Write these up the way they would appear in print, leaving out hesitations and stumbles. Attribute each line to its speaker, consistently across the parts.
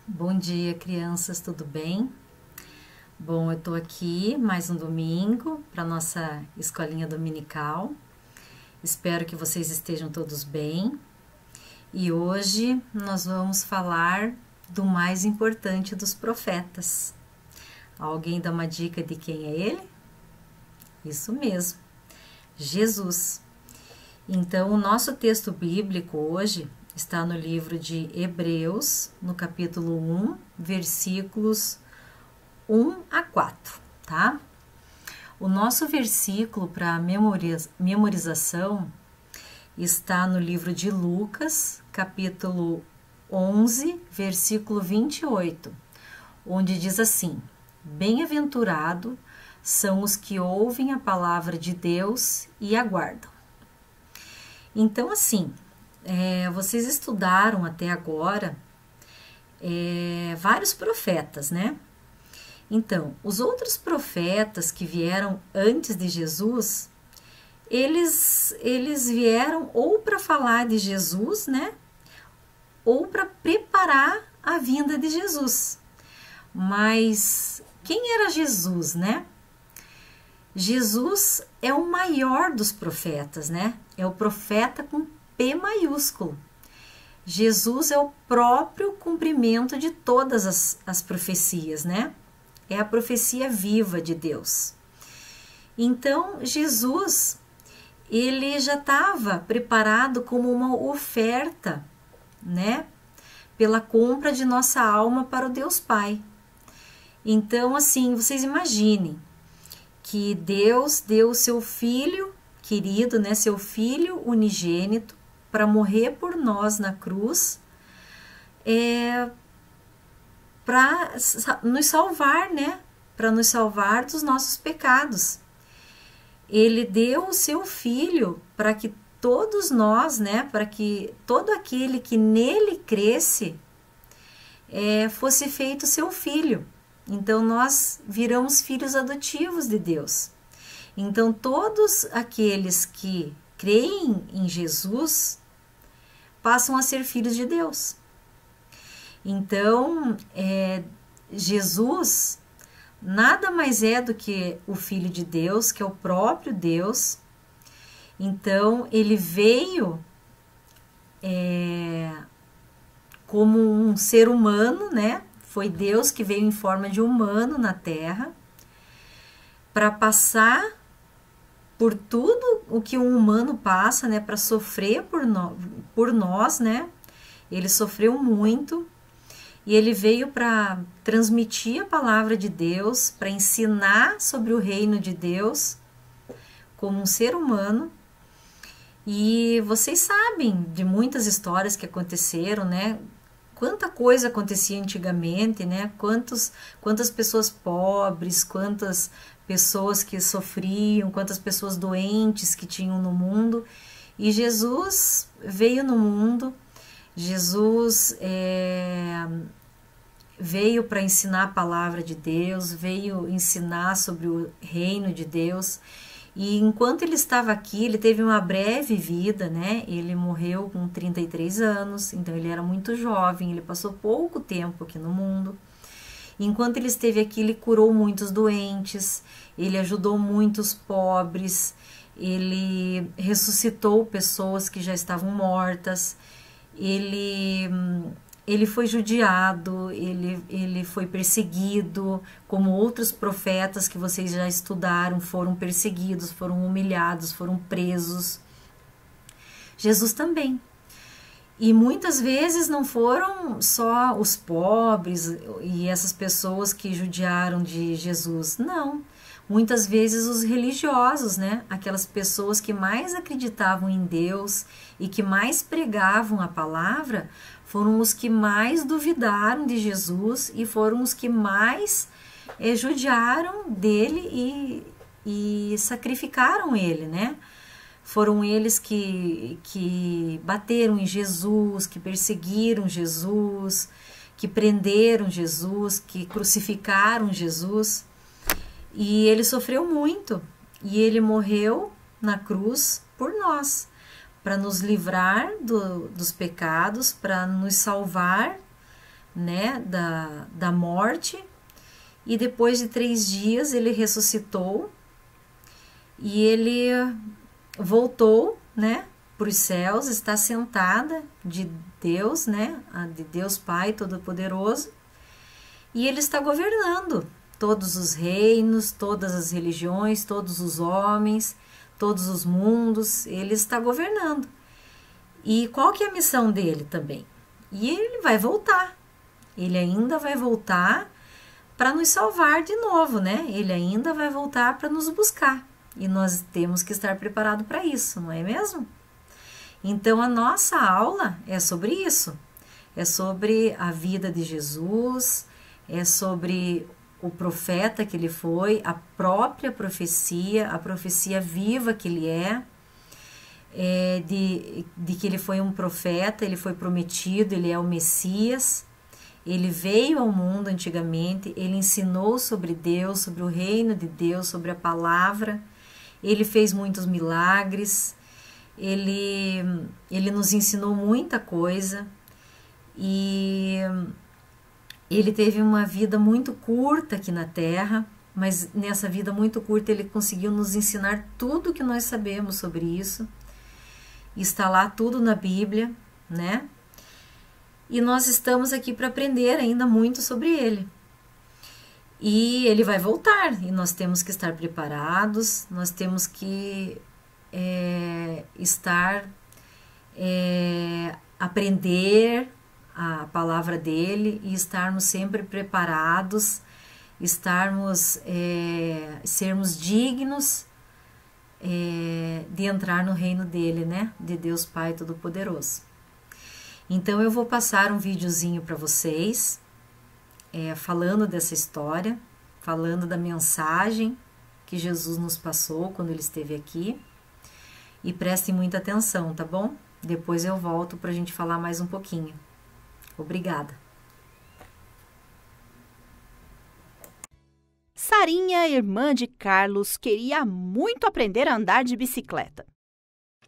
Speaker 1: Bom dia, crianças, tudo bem? Bom, eu tô aqui mais um domingo para nossa escolinha dominical. Espero que vocês estejam todos bem. E hoje nós vamos falar do mais importante dos profetas. Alguém dá uma dica de quem é ele? Isso mesmo, Jesus. Então, o nosso texto bíblico hoje está no livro de Hebreus, no capítulo 1, versículos 1 a 4, tá? O nosso versículo para memorização está no livro de Lucas, capítulo 11, versículo 28, onde diz assim: Bem-aventurado são os que ouvem a palavra de Deus e aguardam. Então, assim, vocês estudaram até agora vários profetas, né? Então, os outros profetas que vieram antes de Jesus, eles vieram ou para falar de Jesus, né? Ou para preparar a vinda de Jesus. Mas quem era Jesus, né? Jesus é o maior dos profetas, né? É o profeta com P maiúsculo. Jesus é o próprio cumprimento de todas as profecias, né? É a profecia viva de Deus. Então, Jesus, ele já estava preparado como uma oferta, né? Pela compra de nossa alma para o Deus Pai. Então, assim, vocês imaginem que Deus deu o seu Filho querido, né, seu Filho unigênito, para morrer por nós na cruz, para nos salvar, né, para nos salvar dos nossos pecados. Ele deu o seu Filho para que todos nós, né, para que todo aquele que nele cresce, fosse feito seu filho. Então, nós viramos filhos adotivos de Deus. Então, todos aqueles que creem em Jesus passam a ser filhos de Deus. Então, Jesus nada mais é do que o Filho de Deus, que é o próprio Deus. Então, ele veio como um ser humano, né? Foi Deus que veio em forma de humano na Terra para passar por tudo o que um humano passa, né? Para sofrer por nós, né? Ele sofreu muito e ele veio para transmitir a palavra de Deus, para ensinar sobre o reino de Deus como um ser humano. E vocês sabem de muitas histórias que aconteceram, né? Quanta coisa acontecia antigamente, né? Quantas pessoas pobres, quantas pessoas que sofriam, quantas pessoas doentes que tinham no mundo. E Jesus veio no mundo, Jesus veio para ensinar a palavra de Deus, veio ensinar sobre o reino de Deus. E enquanto ele estava aqui, ele teve uma breve vida, né? Ele morreu com 33 anos, então ele era muito jovem, ele passou pouco tempo aqui no mundo. Enquanto ele esteve aqui, ele curou muitos doentes, ele ajudou muitos pobres, ele ressuscitou pessoas que já estavam mortas, ele foi judiado, ele foi perseguido, como outros profetas que vocês já estudaram, foram perseguidos, foram humilhados, foram presos. Jesus também. E muitas vezes não foram só os pobres e essas pessoas que judiaram de Jesus, não. Muitas vezes os religiosos, né? Aquelas pessoas que mais acreditavam em Deus e que mais pregavam a palavra, foram os que mais duvidaram de Jesus e foram os que mais judiaram dele e sacrificaram ele, né? Foram eles que bateram em Jesus, que perseguiram Jesus, que prenderam Jesus, que crucificaram Jesus. E ele sofreu muito e ele morreu na cruz por nós, para nos livrar dos pecados, para nos salvar né, da morte, e depois de 3 dias ele ressuscitou e ele voltou, né, para os céus, está sentada de Deus, né, de Deus Pai Todo-Poderoso, e ele está governando todos os reinos, todas as religiões, todos os homens, todos os mundos, ele está governando. E qual que é a missão dele também? E ele vai voltar, ele ainda vai voltar para nos salvar de novo, né? Ele ainda vai voltar para nos buscar, e nós temos que estar preparados para isso, não é mesmo? Então a nossa aula é sobre isso, é sobre a vida de Jesus, é sobre o profeta que ele foi, a própria profecia, a profecia viva que ele de que ele foi um profeta, ele foi prometido, ele é o Messias, ele veio ao mundo antigamente, ele ensinou sobre Deus, sobre o reino de Deus, sobre a palavra, ele fez muitos milagres, ele nos ensinou muita coisa, e ele teve uma vida muito curta aqui na Terra, mas nessa vida muito curta ele conseguiu nos ensinar tudo que nós sabemos sobre isso. Está lá tudo na Bíblia, né? E nós estamos aqui para aprender ainda muito sobre ele. E ele vai voltar, e nós temos que estar preparados, nós temos que aprender a palavra dele e estarmos sempre preparados, sermos dignos de entrar no reino dele, né? De Deus Pai Todo-Poderoso. Então eu vou passar um videozinho para vocês, falando dessa história, falando da mensagem que Jesus nos passou quando ele esteve aqui. E prestem muita atenção, tá bom? Depois eu volto para a gente falar mais um pouquinho. Obrigada.
Speaker 2: Sarinha, irmã de Carlos, queria muito aprender a andar de bicicleta.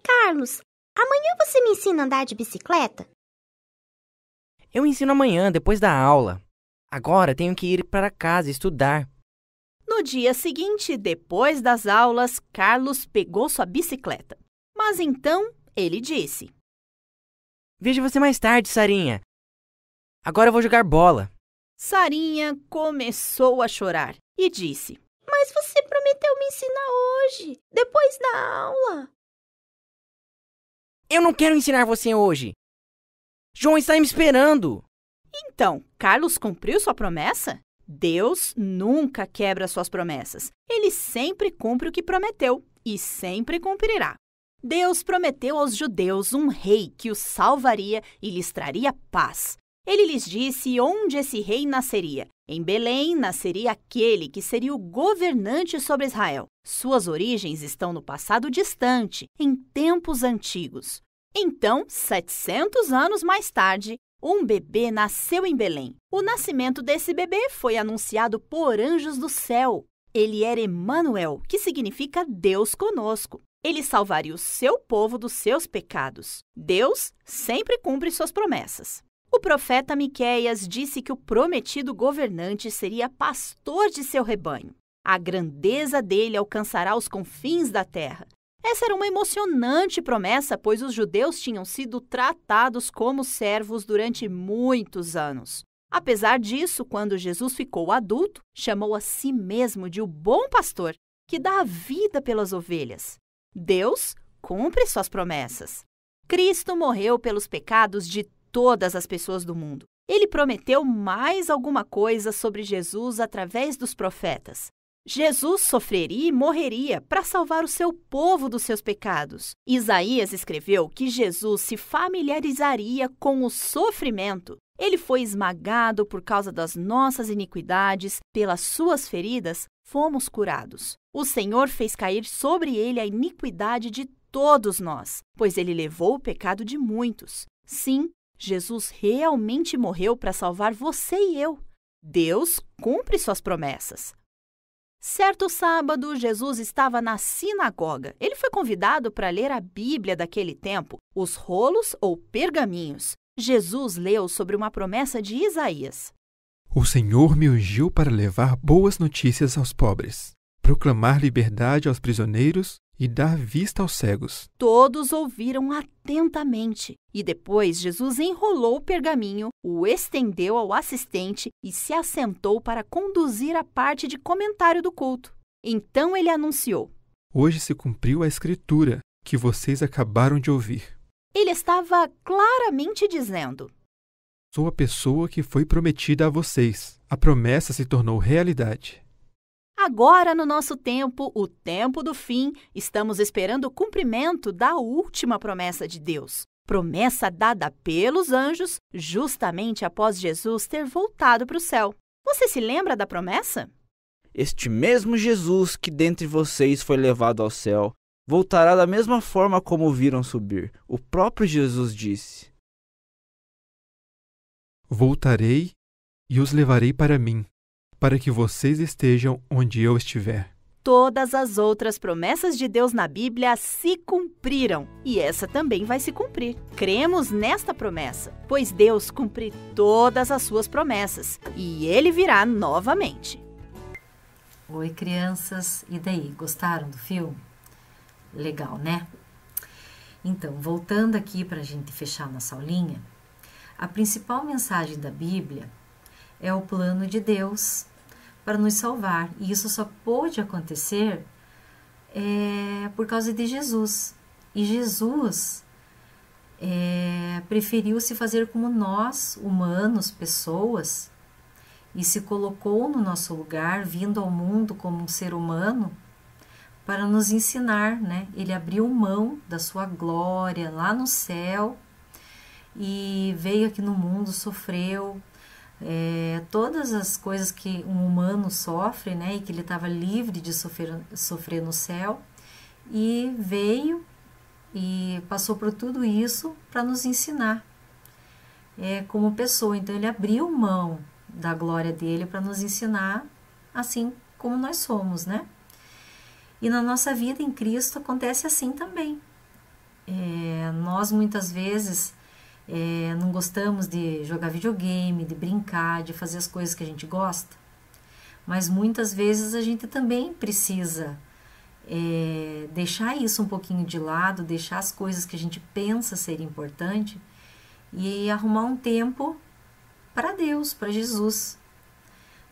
Speaker 3: Carlos, amanhã você me ensina a andar de bicicleta?
Speaker 4: Eu ensino amanhã, depois da aula. Agora tenho que ir para casa estudar.
Speaker 2: No dia seguinte, depois das aulas, Carlos pegou sua bicicleta. Mas então ele disse:
Speaker 4: Vejo você mais tarde, Sarinha. Agora eu vou jogar bola.
Speaker 2: Sarinha começou a chorar e disse:
Speaker 3: Mas você prometeu me ensinar hoje, depois da aula.
Speaker 4: Eu não quero ensinar você hoje. João está me esperando.
Speaker 2: Então, Carlos cumpriu sua promessa? Deus nunca quebra suas promessas. Ele sempre cumpre o que prometeu e sempre cumprirá. Deus prometeu aos judeus um rei que os salvaria e lhes traria paz. Ele lhes disse onde esse rei nasceria. Em Belém nasceria aquele que seria o governante sobre Israel. Suas origens estão no passado distante, em tempos antigos. Então, 700 anos mais tarde, um bebê nasceu em Belém. O nascimento desse bebê foi anunciado por anjos do céu. Ele era Emanuel, que significa Deus conosco. Ele salvaria o seu povo dos seus pecados. Deus sempre cumpre suas promessas. O profeta Miqueias disse que o prometido governante seria pastor de seu rebanho. A grandeza dele alcançará os confins da terra. Essa era uma emocionante promessa, pois os judeus tinham sido tratados como servos durante muitos anos. Apesar disso, quando Jesus ficou adulto, chamou a si mesmo de o bom pastor, que dá a vida pelas ovelhas. Deus cumpre suas promessas. Cristo morreu pelos pecados de todas as pessoas do mundo. Ele prometeu mais alguma coisa sobre Jesus através dos profetas. Jesus sofreria e morreria para salvar o seu povo dos seus pecados. Isaías escreveu que Jesus se familiarizaria com o sofrimento. Ele foi esmagado por causa das nossas iniquidades, pelas suas feridas, fomos curados. O Senhor fez cair sobre ele a iniquidade de todos nós, pois ele levou o pecado de muitos. Sim, Jesus realmente morreu para salvar você e eu. Deus cumpre suas promessas. Certo sábado, Jesus estava na sinagoga. Ele foi convidado para ler a Bíblia daquele tempo, os rolos ou pergaminhos. Jesus leu sobre uma promessa de Isaías.
Speaker 5: O Senhor me ungiu para levar boas notícias aos pobres, proclamar liberdade aos prisioneiros e dar vista aos cegos.
Speaker 2: Todos ouviram atentamente e depois Jesus enrolou o pergaminho, o estendeu ao assistente e se assentou para conduzir a parte de comentário do culto. Então ele anunciou:
Speaker 5: Hoje se cumpriu a escritura que vocês acabaram de ouvir.
Speaker 2: Ele estava claramente dizendo:
Speaker 5: Sou a pessoa que foi prometida a vocês. A promessa se tornou realidade.
Speaker 2: Agora, no nosso tempo, o tempo do fim, estamos esperando o cumprimento da última promessa de Deus. Promessa dada pelos anjos justamente após Jesus ter voltado para o céu. Você se lembra da promessa?
Speaker 6: Este mesmo Jesus que dentre vocês foi levado ao céu, voltará da mesma forma como o viram subir. O próprio Jesus disse:
Speaker 5: Voltarei e os levarei para mim, para que vocês estejam onde eu estiver.
Speaker 2: Todas as outras promessas de Deus na Bíblia se cumpriram, e essa também vai se cumprir. Cremos nesta promessa, pois Deus cumpre todas as suas promessas, e Ele virá novamente.
Speaker 1: Oi, crianças, e daí, gostaram do filme? Legal, né? Então, voltando aqui para a gente fechar nossa aulinha, a principal mensagem da Bíblia é o plano de Deus para nos salvar. E isso só pôde acontecer por causa de Jesus. E Jesus preferiu se fazer como nós, humanos, pessoas, e se colocou no nosso lugar, vindo ao mundo como um ser humano, para nos ensinar, né? Ele abriu mão da sua glória lá no céu e veio aqui no mundo, sofreu todas as coisas que um humano sofre, né? E que ele estava livre de sofrer no céu, e veio e passou por tudo isso para nos ensinar como pessoa. Então ele abriu mão da glória dele para nos ensinar assim como nós somos, né? E na nossa vida em Cristo acontece assim também. Nós muitas vezes não gostamos de jogar videogame, de brincar, de fazer as coisas que a gente gosta, mas muitas vezes a gente também precisa deixar isso um pouquinho de lado, deixar as coisas que a gente pensa ser importante e arrumar um tempo para Deus, para Jesus,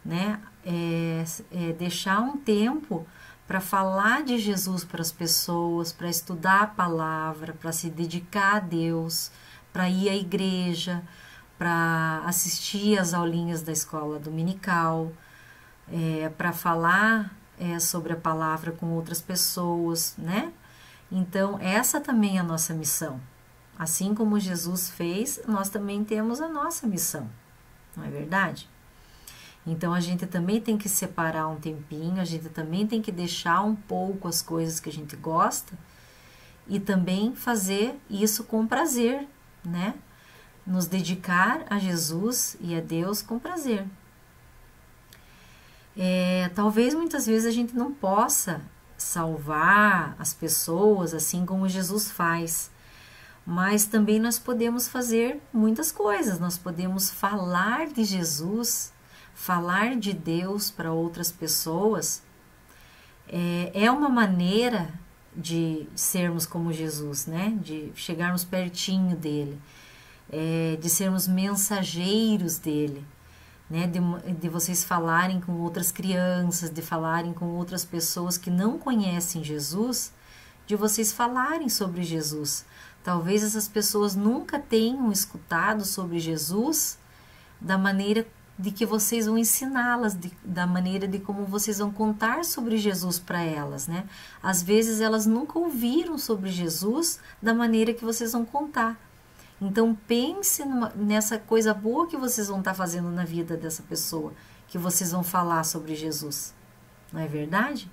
Speaker 1: né? Deixar um tempo para falar de Jesus para as pessoas, para estudar a palavra, para se dedicar a Deus, para ir à igreja, para assistir às aulinhas da escola dominical, para falar sobre a palavra com outras pessoas, né? Então, essa também é a nossa missão. Assim como Jesus fez, nós também temos a nossa missão, não é verdade? Então, a gente também tem que separar um tempinho, a gente também tem que deixar um pouco as coisas que a gente gosta e também fazer isso com prazer, né? Nos dedicar a Jesus e a Deus com prazer. Talvez muitas vezes a gente não possa salvar as pessoas assim como Jesus faz, mas também nós podemos fazer muitas coisas. Nós podemos falar de Jesus, falar de Deus para outras pessoas. É uma maneira de sermos como Jesus, né? De chegarmos pertinho dele, de sermos mensageiros dele, né? De vocês falarem com outras crianças, de falarem com outras pessoas que não conhecem Jesus, de vocês falarem sobre Jesus. Talvez essas pessoas nunca tenham escutado sobre Jesus da maneira de que vocês vão ensiná-las, da maneira de como vocês vão contar sobre Jesus para elas, né? Às vezes elas nunca ouviram sobre Jesus da maneira que vocês vão contar. Então pense nessa coisa boa que vocês vão estar fazendo na vida dessa pessoa, que vocês vão falar sobre Jesus, não é verdade?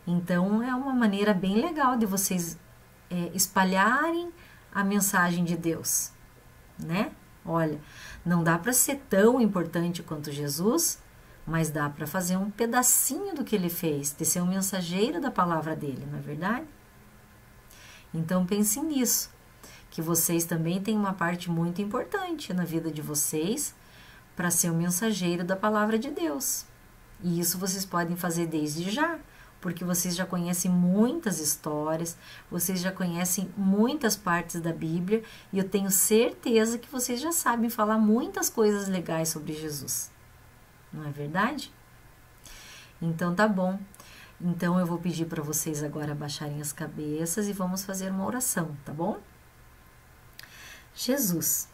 Speaker 1: Então é uma maneira bem legal de vocês espalharem a mensagem de Deus, né? Olha, não dá para ser tão importante quanto Jesus, mas dá para fazer um pedacinho do que ele fez, de ser um mensageiro da palavra dele, não é verdade? Então pense nisso, que vocês também têm uma parte muito importante na vida de vocês para ser o mensageiro da palavra de Deus. E isso vocês podem fazer desde já, porque vocês já conhecem muitas histórias, vocês já conhecem muitas partes da Bíblia, e eu tenho certeza que vocês já sabem falar muitas coisas legais sobre Jesus. Não é verdade? Então tá bom. Então eu vou pedir para vocês agora abaixarem as cabeças e vamos fazer uma oração, tá bom? Jesus,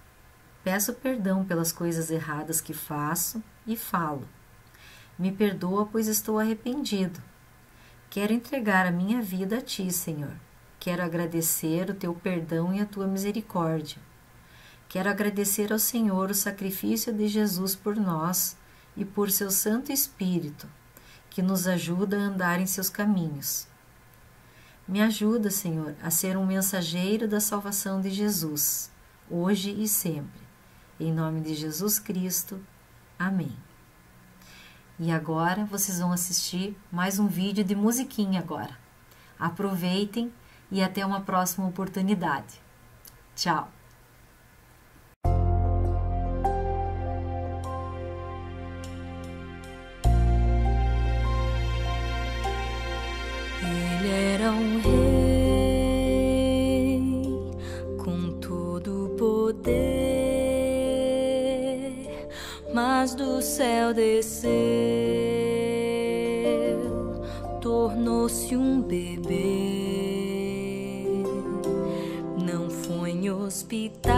Speaker 1: peço perdão pelas coisas erradas que faço e falo. Me perdoa, pois estou arrependido. Quero entregar a minha vida a Ti, Senhor. Quero agradecer o Teu perdão e a Tua misericórdia. Quero agradecer ao Senhor o sacrifício de Jesus por nós e por Seu Santo Espírito, que nos ajuda a andar em Seus caminhos. Me ajuda, Senhor, a ser um mensageiro da salvação de Jesus, hoje e sempre. Em nome de Jesus Cristo. Amém. E agora vocês vão assistir mais um vídeo de musiquinha agora. Aproveitem e até uma próxima oportunidade. Tchau!
Speaker 7: Ele era um rei com todo o poder, mas do céu desceu, tornou-se um bebê. Não foi em hospital,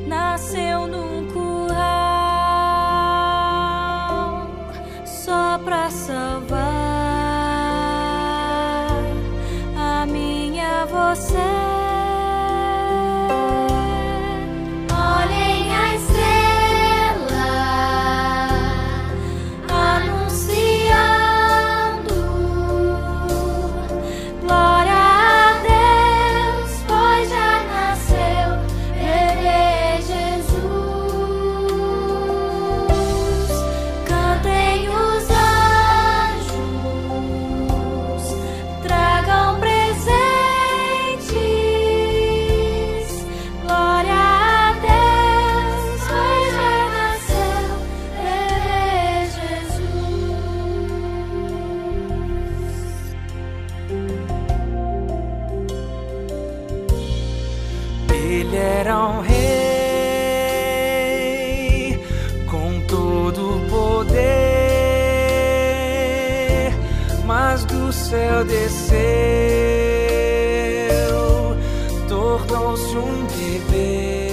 Speaker 7: nasceu num curral, só pra salvar a minha você.
Speaker 8: Ele era um rei com todo o poder, mas do céu desceu, tornou-se um bebê.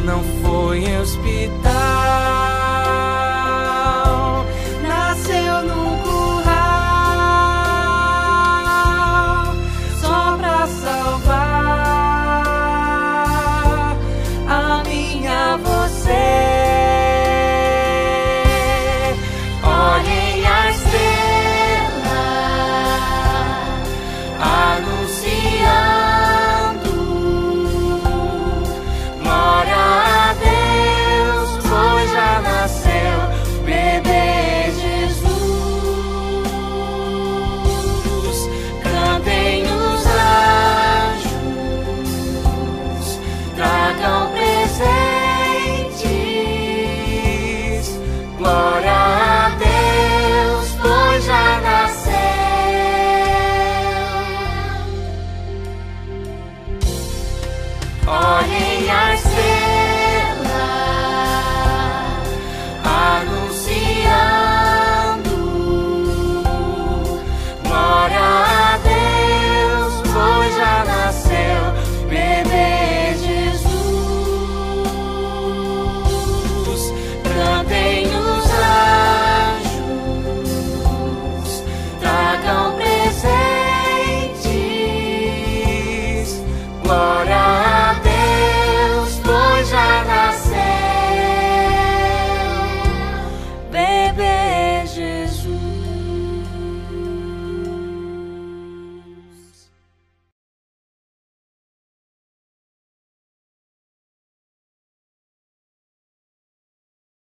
Speaker 8: Não foi em hospital,